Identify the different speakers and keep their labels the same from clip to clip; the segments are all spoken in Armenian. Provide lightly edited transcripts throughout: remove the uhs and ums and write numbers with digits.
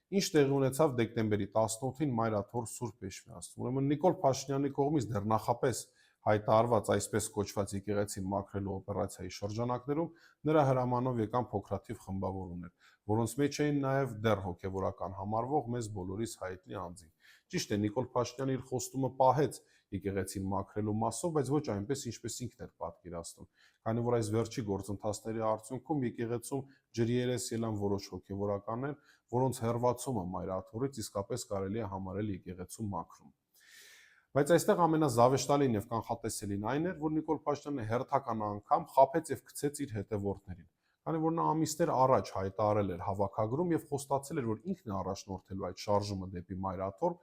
Speaker 1: Ինչ տեղի ունեցավ դեկտեմբերի 18-ին Մայրաթոր Սուրբ Էջմիածնում։ Ուրեմն Նիկոլ Փաշինյանի կողմից դեռ նախապես հայտարարված այսպես կոչված եկեղեցին մաքրելու օպերացիայի շրջանակներում նրա հրամանով եկան փոքրաթիվ խմբավորումներ, որոնց մեջ էին նաև դեռ հոգևորական համարվող մեզ բոլորիս հայտնի անձինք։ Ճիշտ է, Նիկոլ Փաշինյանը իր խոստումը պահեց եկեղեցին մաքրելու մասով, բայց ոչ այնպես, ինչպես ինքն էր պատկերացնում, քանի որ այս վերջի գործընթացների արդյունքում եկեղեցում ջրիերես ելան որոշ հոգևորականներ, որոնց հեռացումը Մայրաթորից իսկապես կարելի է համարել եկեղեցու մաքրում։ Բայց այստեղ ամենազավեշտալին եւ կանխատեսելին այն էր, որ Նիկոլ Փաշինյանը հերթական անգամ խաբեց եւ գցեց իր հետևորդներին, քանի որ նա ամիսներ առաջ հայտարարել էր հավաքագրում եւ խոստացել էր, որ ինքն է առաջնորդելու այդ շարժումը դեպի Մայրաթոր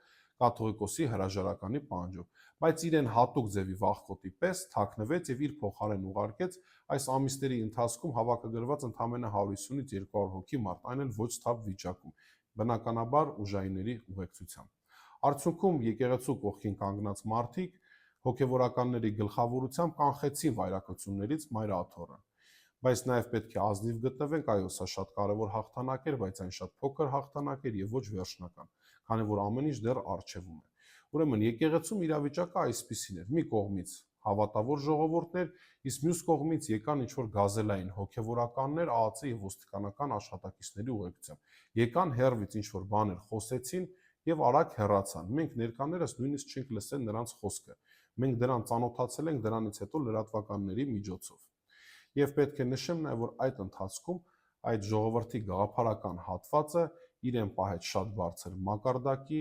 Speaker 1: կաթողիկոսի հրաժարականի պահանջով, բայց իրեն հատուկ ձևի վախկոտի պես թաքնվեց եւ իր փոխարեն ուղարկեց այս ամիսների ընթացքում հավաքագրված ընդամենը 150-ից 200 հոգի մարդ, այն էլ ոչ թափ վիճակում, բնականաբար ուժայինների ուղեկցությամբ։ Արդյունքում եկեղեցու կողքին կանգնած մարդիկ հոգևորականների գլխավորությամբ կանխեցին վայրակացություններից Մայրաթորը։ Բայց նաև պետք է ազնիվ գտնվենք, այո, սա շատ կարևոր հաղթանակ էր, բայց այն շատ փոքր հաղթանակ էր եւ ոչ վերջնական, քանի որ ամեն ինչ դեռ առջևում է։ Ուրեմն եկեղեցում իրավիճակը այսպիսին էր. մի կողմից հավատավոր ժողովուրդներ, իսկ մյուս կողմից եկան ինչ-որ գազելային հոգևորականներ, ԱԱՑ եւ ոստիկանական աշխատակիցների ուղեկցությամբ։ Եկան հերվից ինչ-որ բաներ խոսեցին եւ արագ հեռացան։ Մենք ներկաներս նույնիսկ չենք լսել նրանց խոսքը։ Մենք դրան ծանոթացել ենք դրանից հետո լրատվականների միջոցով։ Եվ պետք է նշեմ նաեւ, որ այդ ընթացքում այդ ժողովրդի գաղափարական հատվածը իրեն պահեց շատ բարձր մակարդակի,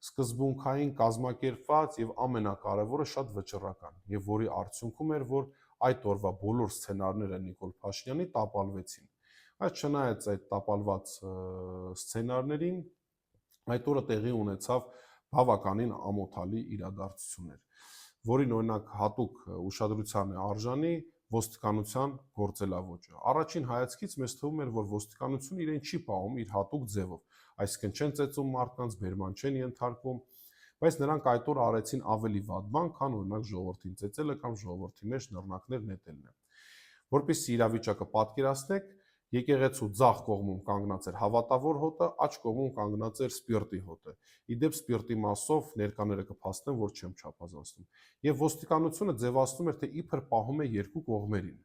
Speaker 1: սկզբունքային, կազմակերպված եւ ամենակարևորը շատ վճռական, եւ որի արդյունքում էր, որ այդ օրվա բոլոր սցենարները Նիկոլ Փաշինյանի տապալվեցին։ Բայց չնայած այդ տապալված սցենարներին, այդ օրը տեղի ունեցավ բավականին ամոթալի իրադարձություններ, որին օրինակ հատուկ ուշադրության է արժանի ոստիկանության գործելավոճը։ Առաջին հայացքից մեզ թվում էր, որ ոստիկանությունը իրեն չի պահում իր հատուկ ձևով, այսինքն չեն ծեծում մարդկանց, բերման չեն ենթարկվում, բայց նրանք այդ օր արեցին ավելի վատ բան, քան օրինակ ժողովրդին ծեծելը կամ ժողովրդի մեջ նռնակներ նետելն է։ Որպեսզի իրավիճակը պատկերացնեք, եկեղեցու ձախ կողմում կանգնած էր հավատավոր հոտը, աջ կողմում կանգնած էր սպիրտի հոտը։ Իդեպ սպիրտի մասով ներկաները կփաստեն, որ չեմ չափազանցնում։ Եվ ոստիկանությունը ձևացնում էր, թե իբր պահում է երկու կողմերին։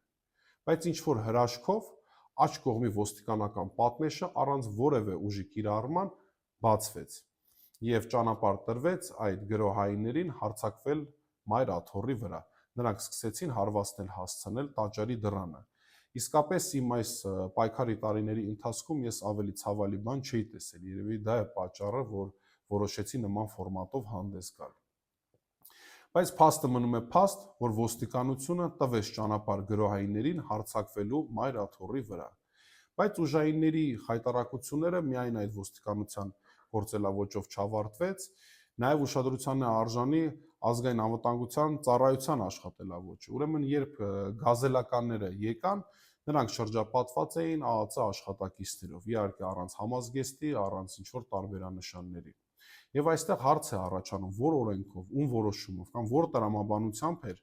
Speaker 1: Բայց ինչ որ հրաշքով աջ կողմի ոստիկանական պատնեշը առանց որևէ ուժի կիրառման բացվեց եւ ճանապարհ տրվեց այդ գրոհայիներին հարձակվել Մայրաթորի վրա։ Նրանք սկսեցին հարվածնել հասցնել տաճարի դռանը։ Իսկապես իմ այս պայքարի տարիների ընթացքում ես ավելի ցավալի բան չէի տեսել, երևի դա է պատճառը, որ որոշեցի նման ֆորմատով հանդես գալ։ Բայց փաստը մնում է փաստ, որ ոստիկանությունը տվեց ճանապարհ գրոհայիներին հարձակվելու Մայրաթորի վրա։ Բայց ուժայինների խայտարակությունները միայն այդ ոստիկանության գործելավոճով չավարտվեց, նաև ուշադրության է արժանի ազգային անվտանգության ծառայության աշխատելավոճը։ Ուրեմն երբ գազելականները եկան, նրանք շրջապատված էին ԱԱՑ աշխատակիցներով, իհարկե առանց համազգեստի, առանց ինչ-որ տարբերանշանների։ Եվ այստեղ հարց է առաջանում, որ օրենքով, ում որոշումով կամ որ տրամաբանությամբ էր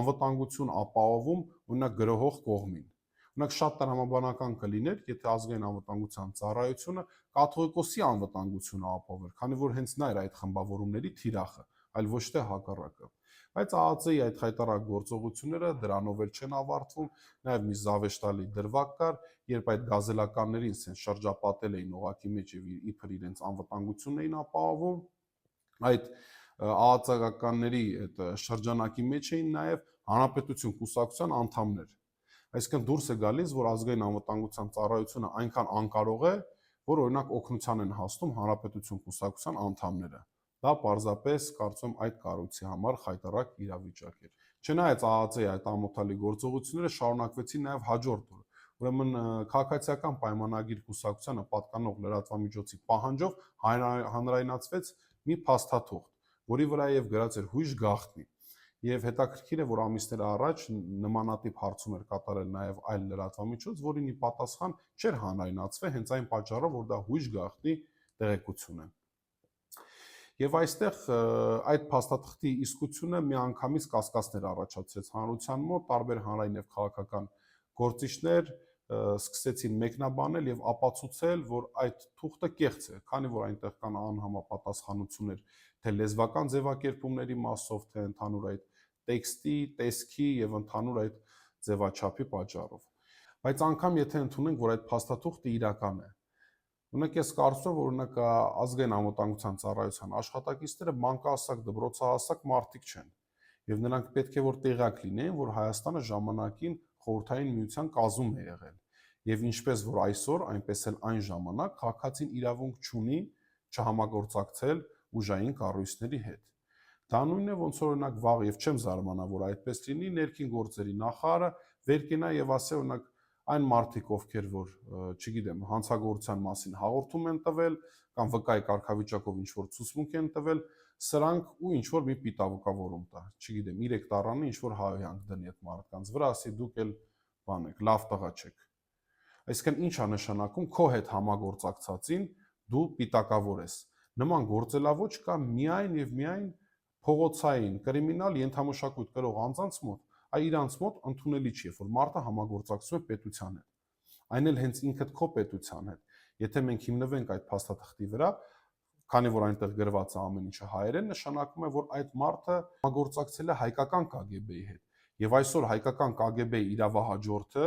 Speaker 1: անվտանգություն ապահովում օրինակ գրոհող կողմին։ Օրինակ շատ տրամաբանական կլիներ, եթե ազգային անվտանգության ծառայությունը կաթողիկոսի անվտանգությունը ապահովեր, քանի որ հենց նա էր այդ խմբավորումների թիրախը, այլ ոչ թե հակառակը։ Բայց ԱԱՑ-ի այդ խայտառակ գործողությունները դրանով էլ չեն ավարտվում, նաև մի զավեշտալի դրվագ կար, երբ այդ գազելականներին սենց շրջապատել էին օղակի մեջ եւ իբր իրենց անվտանգությունն էին ապահովում, այդ ԱԱՑ-ականների այդ շրջանակի մեջ էին նաև Հանրապետություն կուսակցության անդամներ։ Այսինքն դուրս է գալիս, որ ազգային անվտանգության ծառայությունը այնքան անկարող է, որ օրինակ օգնության են հասնում Հանրապետություն կուսակցության անդամները։ Դա պարզապես կարծում այդ կառույցի համար խայտառակ իրավիճակ էր։ Չնայած ԱԱՑ-ի այդ ամոթալի գործողությունները շարունակվեցին նաև հաջորդ օրը։ Ուրեմն քաղաքացիական պայմանագիր կուսակցությանը պատկանող լրատվամիջոցի պահանջով հանրայնացվեց մի փաստաթուղթ, որի վրայև գրած էր հույժ գաղտնի։ Եվ հետաքրքիր է, որ ամիսներ առաջ նմանատիպ հարցում էր կատարել նաև այլ լրատվամիջոց, որին ի պատասխան չէր հանրայնացվել հենց այն պատճառով, որ դա հույժ գաղտնի տեղեկություն է։ Եվ այստեղ այդ փաստաթղթի իսկությունը միանգամից կասկածներ առաջացրեց հանրության մոտ, տարբեր հանրային եւ քաղաքական գործիչներ սկսեցին մեկնաբանել եւ ապացուցել, որ այդ թուղթը կեղծ է, քանի որ այնտեղ կան անհամապատասխանություններ թե լեզվական ձևակերպումների մասով, թե ընդհանուր այդ տեքստի, տեսքի եւ ընդհանուր այդ ձևաչափի պատճառով։ Բայց անգամ եթե ընդունենք, որ այդ փաստաթուղթը իրական է, Օրինակ ես կարծում եմ, որ օրինակ ազգային անվտանգության ծառայության աշխատակիցները մանկահասակ դպրոցահասակ մարդիկ չեն։ Եվ նրանք պետք է որ տեղյակ լինեին, որ Հայաստանը ժամանակին խորհրդային միության կազում է եղել։ Եվ ինչպես որ այսօր, այնպես էլ այն ժամանակ քաղաքացին իրավունք չունի չհամագործակցել ուժային կառույցների հետ։ Դա նույնն է, ոնց որ օրինակ վաղ եւ չեմ զարմանա, որ այդպես լինի, ներքին գործերի նախարարը վեր կենա եւ ասե օրինակ այն մարդիկ, ովքեր որ, չգիտեմ, հանցագործության մասին հաղորդում են տվել կամ վկայի կարգավիճակով ինչ որ ցուցմունք են տվել, սրանք ու ինչ որ մի պիտավուկավորում տա, չգիտեմ, 3 տարանի ինչ որ հայհոյանք դնի այդ մարդկանց վրա, ասի դուք էլ բան եք, լավ տղա չեք։ Այսինքն ի՞նչ է նշանակում քո հետ համագործակցածին դու պիտակավոր ես։ Նման գործելավոճ կա միայն եւ միայն փողոցային կրիմինալ ենթամշակույթ կրող անձանց մոտ, այ իրանց մոտ ընդունելի չի, որ մարդը համագործակցում է պետության հետ։ Այն էլ հենց ինքդ քո պետության հետ։ Եթե մենք հիմնվենք այդ փաստաթղթի վրա, քանի որ այնտեղ գրված է ամեն ինչը հայերեն, նշանակում է, որ այդ մարդը համագործակցել է հայկական KGB-ի հետ։ Եվ այսօր հայկական KGB-ի իրավահաջորդը,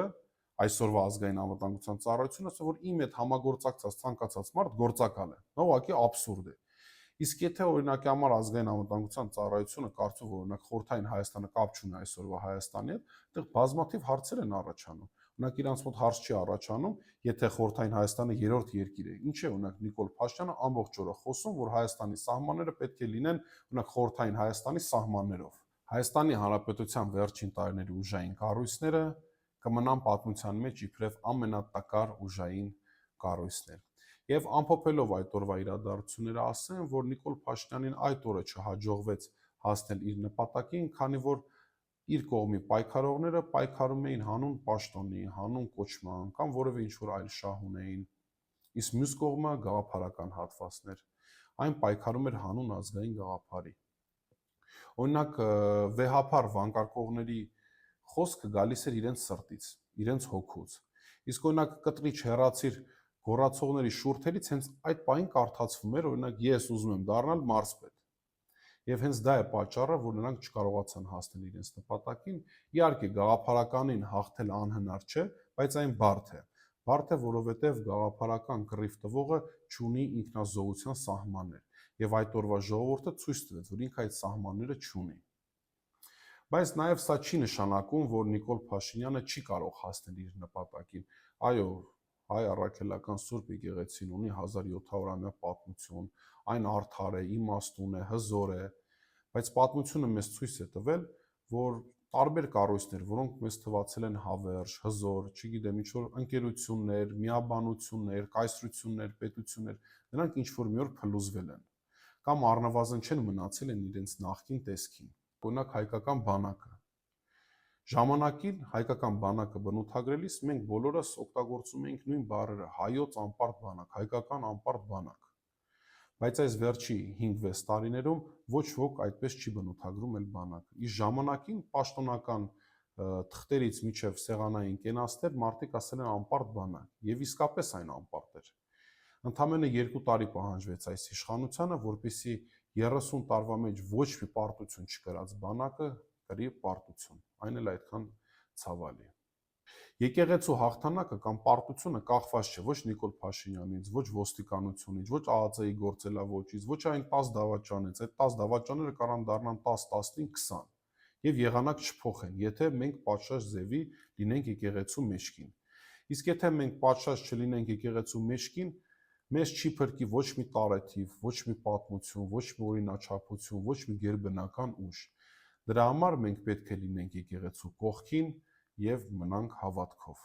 Speaker 1: այսօրվա ազգային անվտանգության ծառայությունը, ասում որ իմ հետ համագործակցած ցանկացած մարդ գործակալ է։ Դա ուղղակի աբսուրդ է։ Իսկ եթե օրինակի համար ազգային անվտանգության ծառայությունը կարծում որ օրինակ խորհրդային Հայաստանը կապ չունի այսօրվա Հայաստանի հետ, այդտեղ բազմաթիվ հարցեր են առաջանում։ Օրինակ իրանց մոտ հարց չի առաջանում, եթե խորհրդային Հայաստանը երրորդ երկիր է։ Ինչ է օրինակ Նիկոլ Փաշինյանը ամբողջ օրը խոսում, որ Հայաստանի սահմանները պետք է լինեն օրինակ խորհրդային Հայաստանի սահմաններով։ Հայաստանի Հանրապետության վերջին տարիների ուժային կառույցները կմնան պատմության մեջ իբրև ամենատակար ուժային կառույցներ։ Եվ ամփոփելով այդ օրվա իրադարձությունները ասեմ, որ Նիկոլ Փաշինյանին այդ օրը չհաջողվեց հասնել իր նպատակին, քանի որ իր կողմի պայքարողները պայքարում էին հանուն պաշտոնի, հանուն կոչման կամ որևէ ինչ-որ այլ շահ ունեին, իսկ մյուս կողմը գաղափարական հատվածներ, այն պայքարում էր հանուն ազգային գաղափարի։ Օրինակ վեհափառ վանկարկողների խոսքը գալիս էր իրենց սրտից, իրենց հոգուց։ Իսկ օրինակ կտրիչ հեռացիր գոռացողների շուրթերից հենց այդ պահին կարդացվում էր, օրինակ ես ուզում եմ դառնալ մարզպետ։ Եվ հենց դա է պատճառը, որ նրանք չկարողացան հասնել իրենց նպատակին։ Իհարկե, գաղափարականին հաղթել անհնար չէ, բայց այն բարդ է։ Բարդ է, որովհետև գաղափարական կռիվ տվողը չունի ինքնազոհության սահմաններ։ Եվ այդ օրվա ժողովուրդը ցույց տվեց, որ ինքը այդ սահմանները չունի։ Բայց նաև սա չի նշանակում, որ Նիկոլ Փաշինյանը չի կարող հասնել իր նպատակին։ Այո, հայ առաքելական Սուրբ եկեղեցին ունի 1700-ամյա պատմություն, այն արդար է, իմաստուն է, հզոր է, բայց պատմությունը մեզ ցույց է տվել, որ տարբեր կառույցներ, որոնք մեզ թվացել են հավերժ, հզոր, չգիտեմ, ինչ որ ընկերություններ, միաբանություններ, կայսրություններ, պետություններ, նրանք ինչ որ մի օր փլուզվել են կամ առնվազն չեն մնացել են իրենց նախկին տեսքին։ Օրինակ հայկական բանակը։ Ժամանակին հայկական բանակը բնութագրելիս մենք բոլորս օգտագործում էինք նույն բառերը՝ հայոց անպարտ բանակ, հայկական անպարտ բանակ։ Բայց այս վերջի 5-6 տարիներում ոչ ոք այդպես չի բնութագրում էլ բանակը։ Իսկ ժամանակին պաշտոնական թղթերից միջև սեղանային կենացներ մարդիկ ասել են անպարտ բանակ, եւ իսկապես այն անպարտ էր։ Ընդամենը 2 տարի պահանջվեց այս իշխանությանը, որպեսզի 30 տարվա մեջ ոչ մի պարտություն չկրած բանակը կրի պարտություն, այն էլ այդքան ցավալի։ Եկեղեցու հաղթանակը կամ պարտությունը կախված չէ ոչ Նիկոլ Փաշինյանից, ոչ ոստիկանությունից, ոչ ԱԱԾ-ի գործելավոճից, ոչ այն 10 դավաճանից, այդ 10 դավաճանները կարան դառնան 10, 15, 20 եւ եղանակ չփոխեն, եթե մենք պատշաճ ձևի լինենք եկեղեցու մեջքին։ Իսկ եթե մենք պատշաճ չլինենք եկեղեցու մեջքին, մեզ չի փրկի ոչ մի տարեթիվ, ոչ մի պատմություն, ոչ մի օրինաչափություն, ոչ մի գերբնական ուժ։ Դրա համար մենք պետք է լինենք եկեղեցու կողքին եւ մնանք հավատքով։